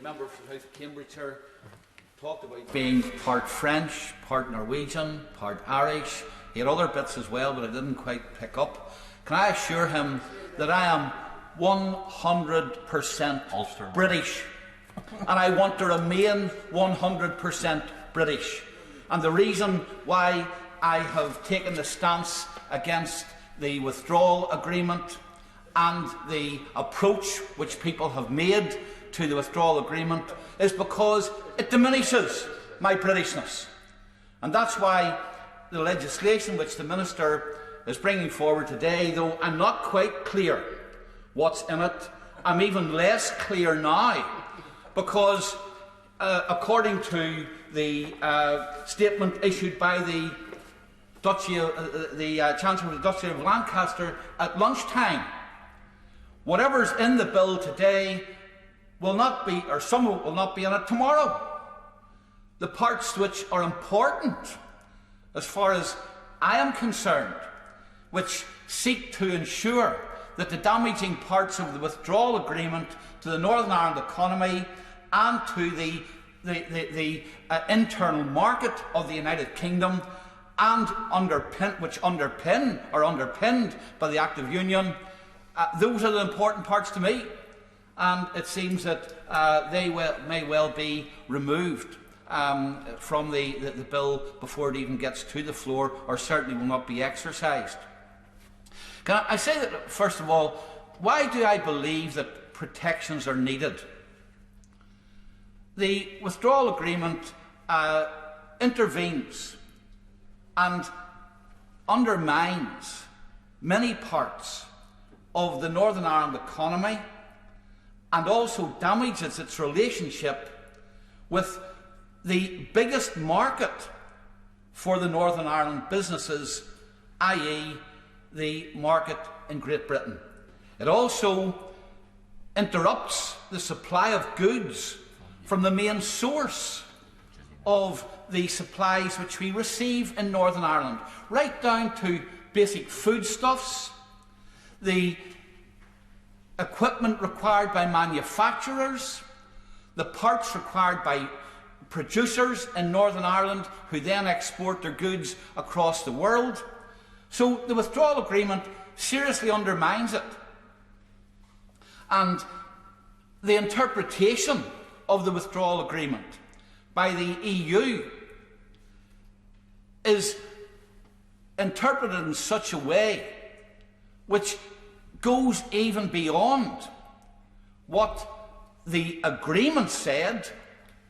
member for the House of Cambridgeshire talked about being part French, part Norwegian, part Irish. He had other bits as well, but I didn't quite pick up. Can I assure him that I am 100% Ulster. British, and I want to remain 100% British. And the reason why I have taken the stance against the Withdrawal Agreement and the approach which people have made to the Withdrawal Agreement is because it diminishes my Britishness. And that's why the legislation which the Minister is bringing forward today, though I'm not quite clear what's in it, I'm even less clear now, because according to the statement issued by the Chancellor of the Duchy of Lancaster at lunchtime, whatever's in the bill today will not be, or some of it will not be in it tomorrow. The parts which are important, as far as I am concerned, which seek to ensure that the damaging parts of the Withdrawal Agreement to the Northern Ireland economy and to the internal market of the United Kingdom, and which are underpinned by the Act of Union, those are the important parts to me, and it seems that they may well be removed from the bill before it even gets to the floor, or certainly will not be exercised. Can I say that, first of all, why do I believe that protections are needed? The Withdrawal Agreement intervenes and undermines many parts of the Northern Ireland economy, and also damages its relationship with the biggest market for the Northern Ireland businesses, i.e. the market in Great Britain. It also interrupts the supply of goods from the main source of the supplies which we receive in Northern Ireland, right down to basic foodstuffs, the equipment required by manufacturers, the parts required by producers in Northern Ireland who then export their goods across the world. So the Withdrawal Agreement seriously undermines it. And the interpretation of the Withdrawal Agreement by the EU is interpreted in such a way which goes even beyond what the agreement said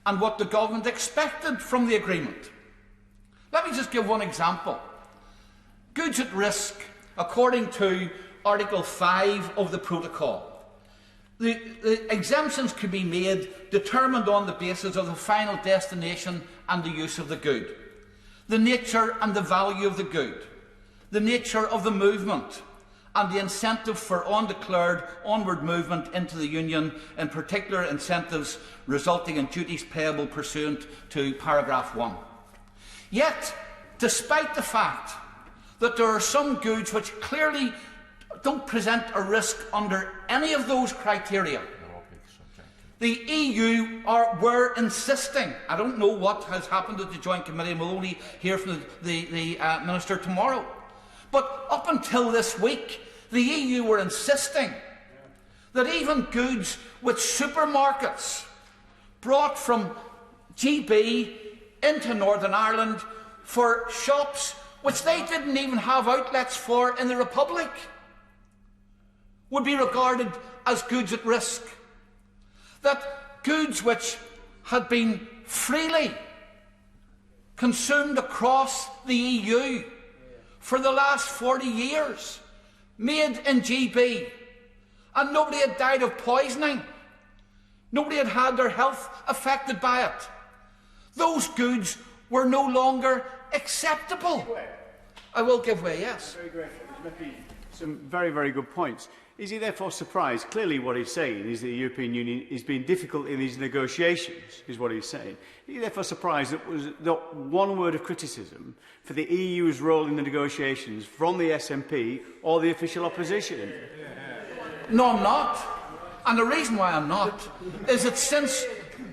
and what the government expected from the agreement. Let me just give one example. Goods at risk, according to Article 5 of the Protocol. The exemptions could be made determined on the basis of the final destination and the use of the good, the nature and the value of the good, the nature of the movement, and the incentive for undeclared onward movement into the Union, in particular incentives resulting in duties payable pursuant to paragraph 1. Yet, despite the fact that there are some goods which clearly don't present a risk under any of those criteria, the EU were insisting. I don't know what has happened at the Joint Committee, and we'll only hear from the Minister tomorrow. But up until this week, the EU were insisting that even goods which supermarkets brought from GB into Northern Ireland for shops which they didn't even have outlets for in the Republic would be regarded as goods at risk. That goods which had been freely consumed across the EU for the last 40 years, made in GB, and nobody had died of poisoning, nobody had had their health affected by it, those goods were no longer acceptable. I will give way, yes. Very grateful. He's making some very, very good points. Is he therefore surprised? Clearly what he's saying is that the European Union is being difficult in these negotiations, is what he's saying. Is he therefore surprised that was not one word of criticism for the EU's role in the negotiations from the SNP or the official opposition? No, I'm not. And the reason why I'm not is that since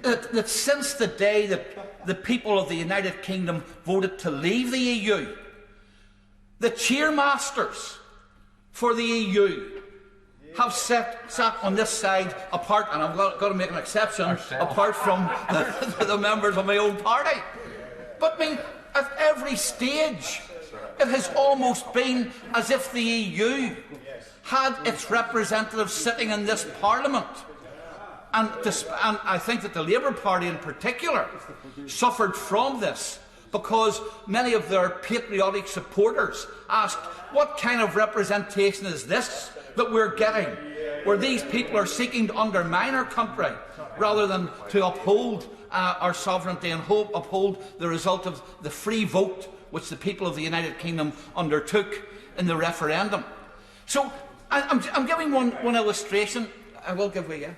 the day that the people of the United Kingdom voted to leave the EU, the chairmasters for the EU have sat on this side apart, and I've got to make an exception, apart from the members of my own party. But I mean, at every stage, it has almost been as if the EU had its representatives sitting in this Parliament. And I think that the Labour Party in particular suffered from this, because many of their patriotic supporters asked, what kind of representation is this that we're getting, where these people are seeking to undermine our country rather than to uphold our sovereignty and uphold the result of the free vote which the people of the United Kingdom undertook in the referendum. So I'm giving one illustration. I will give way, yeah.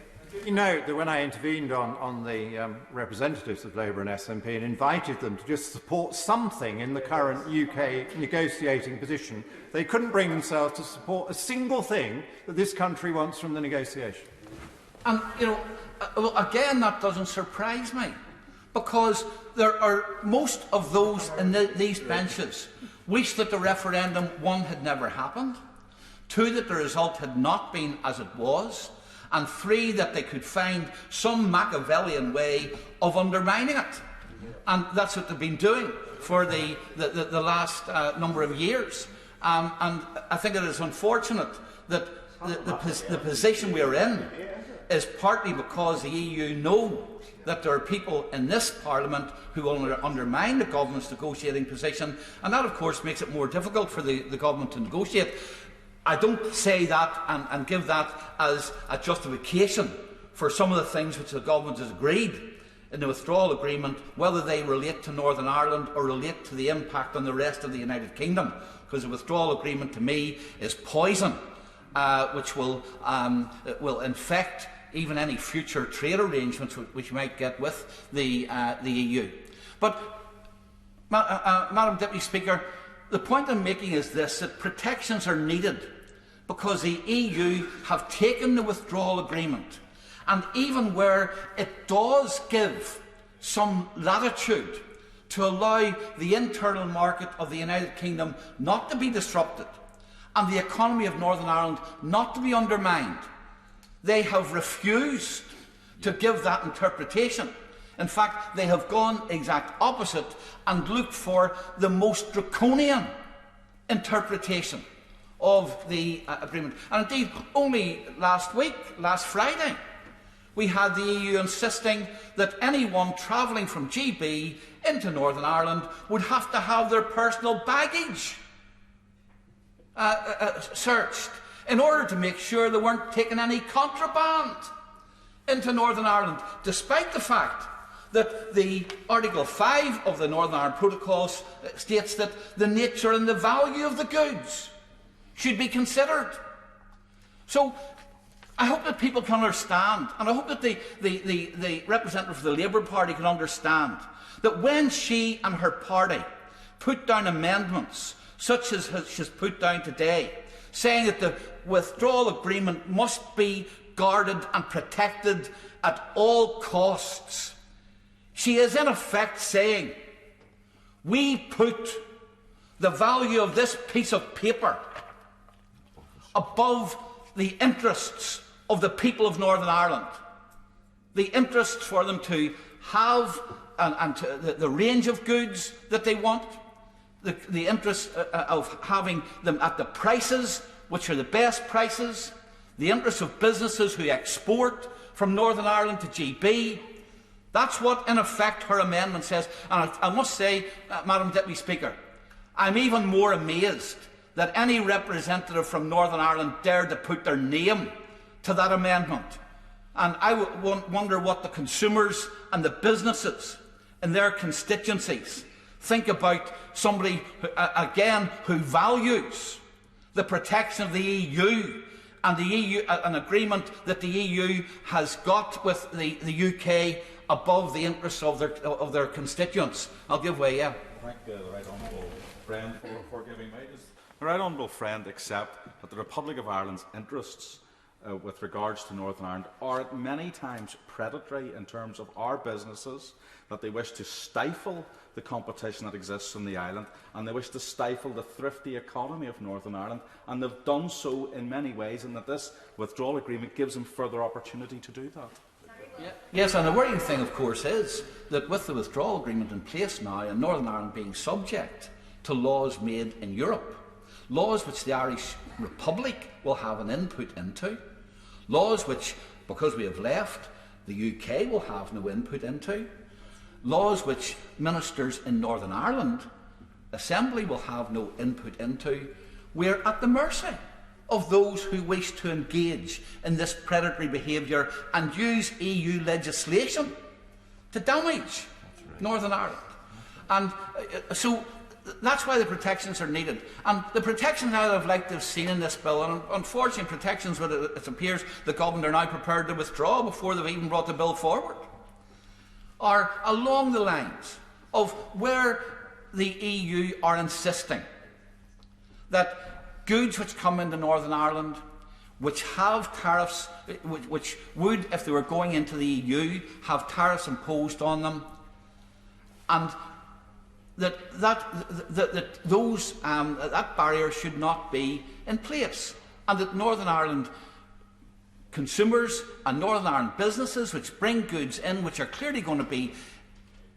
You know that when I intervened on the representatives of Labour and SNP and invited them to just support something in the current UK negotiating position, they couldn't bring themselves to support a single thing that this country wants from the negotiation. And, you know, well, again, that doesn't surprise me, because there are most of those in these benches wish that the referendum, one, had never happened, two, that the result had not been as it was, and three, that they could find some Machiavellian way of undermining it. And that's what they've been doing for the last number of years. And I think it is unfortunate that the position we are in is partly because the EU know that there are people in this Parliament who will undermine the government's negotiating position, and that, of course, makes it more difficult for the government to negotiate. I don't say that and give that as a justification for some of the things which the government has agreed in the Withdrawal Agreement, whether they relate to Northern Ireland or relate to the impact on the rest of the United Kingdom, because the Withdrawal Agreement to me is poison, which will infect even any future trade arrangements which you might get with the EU. But, Madam Deputy Speaker, the point I'm making is this, that protections are needed because the EU have taken the Withdrawal Agreement, and even where it does give some latitude to allow the internal market of the United Kingdom not to be disrupted and the economy of Northern Ireland not to be undermined, they have refused to give that interpretation. In fact, they have gone exact opposite and looked for the most draconian interpretation of the agreement. And indeed, only last Friday, we had the EU insisting that anyone travelling from GB into Northern Ireland would have to have their personal baggage searched in order to make sure they weren't taking any contraband into Northern Ireland, despite the fact that the Article 5 of the Northern Ireland Protocol states that the nature and the value of the goods should be considered. So I hope that people can understand, and I hope that the representative of the Labour Party can understand, that when she and her party put down amendments such as she's put down today, saying that the Withdrawal Agreement must be guarded and protected at all costs, she is in effect saying, we put the value of this piece of paper above the interests of the people of Northern Ireland, the interests for them to have and the range of goods that they want, the interest of having them at the prices which are the best prices, the interests of businesses who export from Northern Ireland to GB. That's what, in effect, her amendment says. And I must say, Madam Deputy Speaker, I'm even more amazed that any representative from Northern Ireland dared to put their name to that amendment. And I wonder what the consumers and the businesses in their constituencies think about somebody, again, who values the protection of the EU and the EU, an agreement that the EU has got with the UK above the interests of their constituents. I'll give way, yeah. Thank the right honourable friend for giving way. Does the right honourable friend accept that the Republic of Ireland's interests with regards to Northern Ireland are at many times predatory in terms of our businesses, that they wish to stifle the competition that exists on the island, and they wish to stifle the thrifty economy of Northern Ireland, and they've done so in many ways, and that this withdrawal agreement gives them further opportunity to do that. Yes, and the worrying thing, of course, is that with the withdrawal agreement in place now, and Northern Ireland being subject to laws made in Europe, laws which the Irish Republic will have an input into, laws which, because we have left, the UK will have no input into, laws which ministers in Northern Ireland Assembly will have no input into, we're at the mercy of those who wish to engage in this predatory behaviour and use EU legislation to damage Northern Ireland. And so that's why the protections are needed. And the protections I would have liked to have seen in this bill, and unfortunately protections that it appears the government are now prepared to withdraw before they've even brought the bill forward, are along the lines of where the EU are insisting that goods which come into Northern Ireland, which have tariffs, which would, if they were going into the EU, have tariffs imposed on them, and that barrier should not be in place, and that Northern Ireland consumers and Northern Ireland businesses which bring goods in which are clearly going to be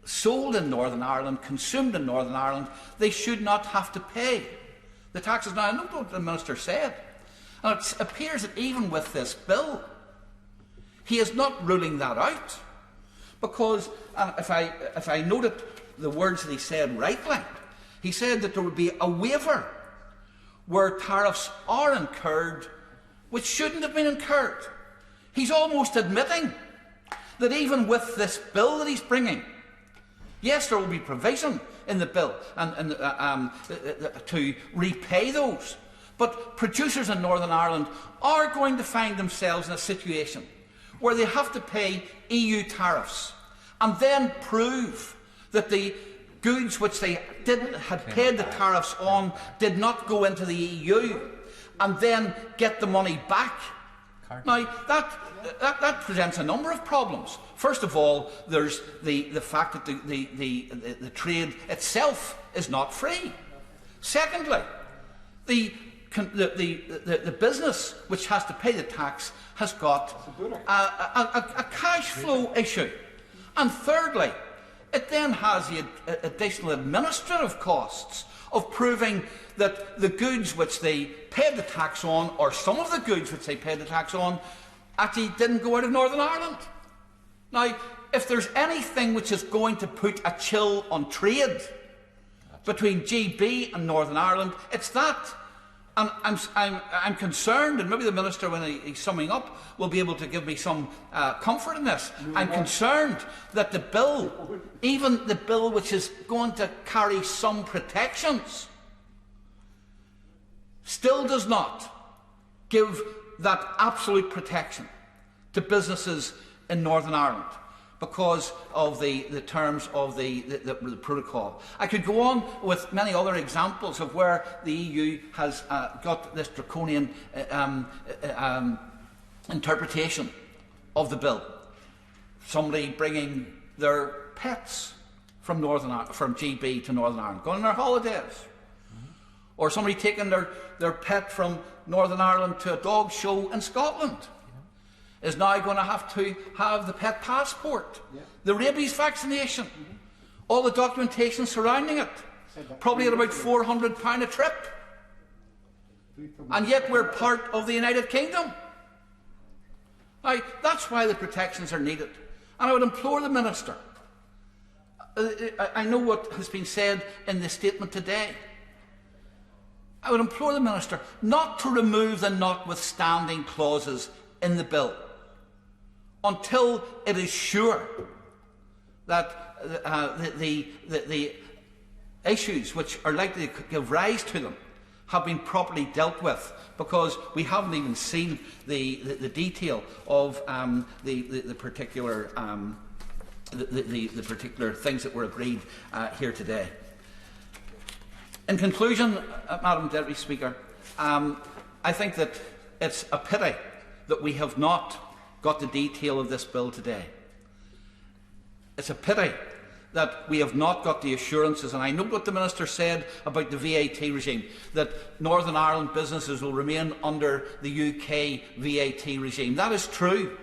sold in Northern Ireland, consumed in Northern Ireland, they should not have to pay the taxes. Now, I know what the Minister said, and it appears that even with this bill, he is not ruling that out, because if I noted the words that he said rightly, he said that there would be a waiver where tariffs are incurred which shouldn't have been incurred. He's almost admitting that even with this bill that he's bringing, yes, there will be provision in the bill to repay those, but producers in Northern Ireland are going to find themselves in a situation where they have to pay EU tariffs and then prove that the goods which they had paid the tariffs on did not go into the EU, and then get the money back. Now, that presents a number of problems. First of all, there's the fact that the trade itself is not free. Secondly, the business which has to pay the tax has got a cash flow issue. And thirdly, it then has the additional administrative costs of proving that the goods which they paid the tax on, or some of the goods which they paid the tax on, actually didn't go out of Northern Ireland. Now, if there's anything which is going to put a chill on trade between GB and Northern Ireland, it's that. And I'm concerned, and maybe the Minister, when he's summing up, will be able to give me some comfort in this. I'm concerned that the bill, even the bill which is going to carry some protections, still does not give that absolute protection to businesses in Northern Ireland because of the terms of the protocol. I could go on with many other examples of where the EU has got this draconian interpretation of the bill. Somebody bringing their pets from GB to Northern Ireland, going on their holidays. Or somebody taking their pet from Northern Ireland to a dog show in Scotland is now going to have the pet passport, the rabies vaccination, all the documentation surrounding it, probably at about £400 a trip. And yet we're part of the United Kingdom. Now, that's why the protections are needed. And I would implore the Minister, I know what has been said in the statement today, I would implore the Minister not to remove the notwithstanding clauses in the bill until it is sure that the issues which are likely to give rise to them have been properly dealt with, because we haven't even seen the detail of the particular things that were agreed here today. In conclusion, Madam Deputy Speaker, I think that it's a pity that we have not got the detail of this bill today. It's a pity that we have not got the assurances, and I know what the Minister said about the VAT regime, that Northern Ireland businesses will remain under the UK VAT regime. That is true.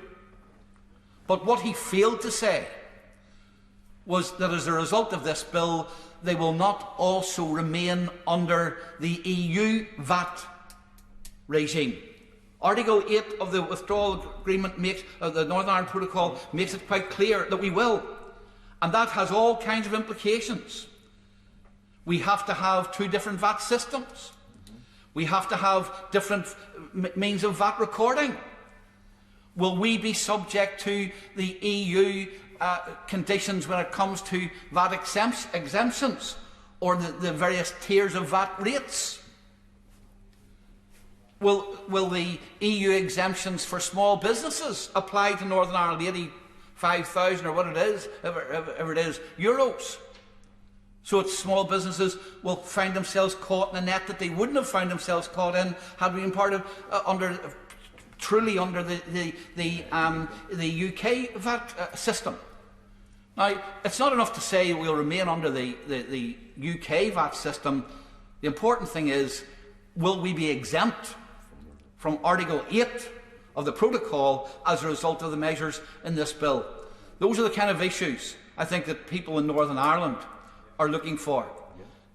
But what he failed to say was that as a result of this bill, they will not also remain under the EU VAT regime. Article 8 of the Withdrawal Agreement, the Northern Ireland Protocol, makes it quite clear that we will. And that has all kinds of implications. We have to have two different VAT systems. We have to have different means of VAT recording. Will we be subject to the EU conditions when it comes to VAT exemptions or the various tiers of VAT rates? Will the EU exemptions for small businesses apply to Northern Ireland, 85,000 or what it is, ever it is, euros? So it's small businesses will find themselves caught in a net that they wouldn't have found themselves caught in had we been part of truly under the UK VAT system. Now, it's not enough to say we'll remain under the UK VAT system. The important thing is, will we be exempt from Article 8 of the Protocol as a result of the measures in this bill? Those are the kind of issues I think that people in Northern Ireland are looking for.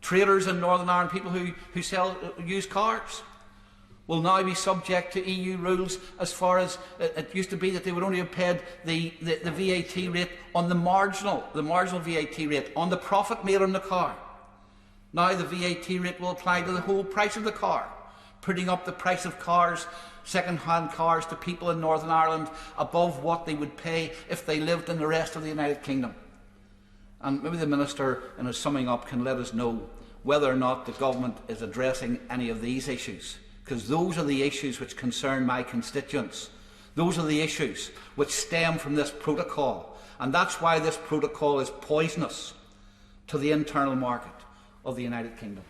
Traders in Northern Ireland, people who sell used cars, will now be subject to EU rules as far as it used to be that they would only have paid the VAT rate on the marginal VAT rate on the profit made on the car. Now the VAT rate will apply to the whole price of the car, putting up the price of cars, second-hand cars, to people in Northern Ireland above what they would pay if they lived in the rest of the United Kingdom. And maybe the Minister, in his summing up, can let us know whether or not the Government is addressing any of these issues, because those are the issues which concern my constituents. Those are the issues which stem from this protocol, and that's why this protocol is poisonous to the internal market of the United Kingdom.